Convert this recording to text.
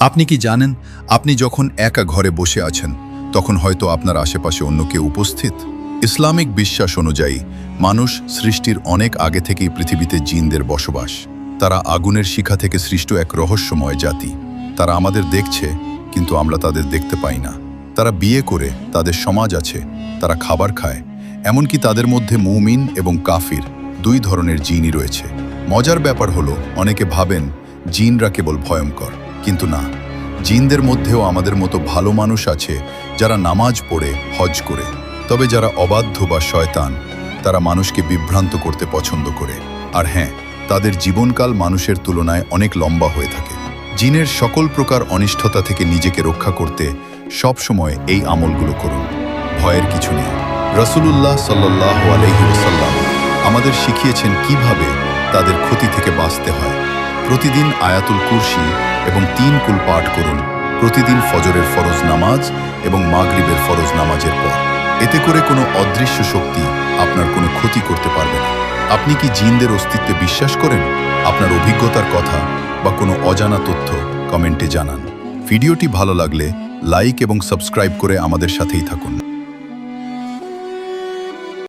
আপনি কি জানেন, আপনি যখন একা ঘরে বসে আছেন তখন হয়তো আপনার আশেপাশে অন্য কেউ উপস্থিত? ইসলামিক বিশ্বাস অনুযায়ী মানুষ সৃষ্টির অনেক আগে থেকেই পৃথিবীতে জিনদের বসবাস। তারা আগুনের শিখা থেকে সৃষ্ট এক রহস্যময় জাতি। তারা আমাদের দেখছে, কিন্তু আমরা তাদের দেখতে পাই না। তারা বিয়ে করে, তাদের সমাজ আছে, তারা খাবার খায়, এমনকি তাদের মধ্যে মুমিন এবং কাফির দুই ধরনের জিনই রয়েছে। মজার ব্যাপার হলো, অনেকে ভাবেন জিনরা কেবল ভয়ঙ্কর, কিন্তু না, জিনদের মধ্যেও আমাদের মতো ভালো মানুষ আছে যারা নামাজ পড়ে, হজ করে। তবে যারা অবাধ্য বা শয়তান, তারা মানুষকে বিভ্রান্ত করতে পছন্দ করে। আর হ্যাঁ, তাদের জীবনকাল মানুষের তুলনায় অনেক লম্বা হয়ে থাকে। জিনের সকল প্রকার অনিষ্টতা থেকে নিজেকে রক্ষা করতে সবসময় এই আমলগুলো করুন। ভয়ের কিছু নেই। রাসূলুল্লাহ সাল্লাল্লাহু আলাইহি ওয়াসাল্লাম আমাদের শিখিয়েছেন কিভাবে তাদের ক্ষতি থেকে বাঁচতে হয়। প্রতিদিন আয়াতুল কুরসি এবং 3 কুল পাঠ করুন, প্রতিদিন ফজরের ফরজ নামাজ এবং মাগরিবের ফরজ নামাজের পর। এতে করে কোনো অদৃশ্য শক্তি আপনার কোনো ক্ষতি করতে পারবে না। আপনি কি জিনদের অস্তিত্বে বিশ্বাস করেন? আপনার অভিজ্ঞতার কথা বা কোনো অজানা তথ্য কমেন্টে জানান। ভিডিওটি ভালো লাগলে লাইক এবং সাবস্ক্রাইব করে আমাদের সাথেই থাকুন।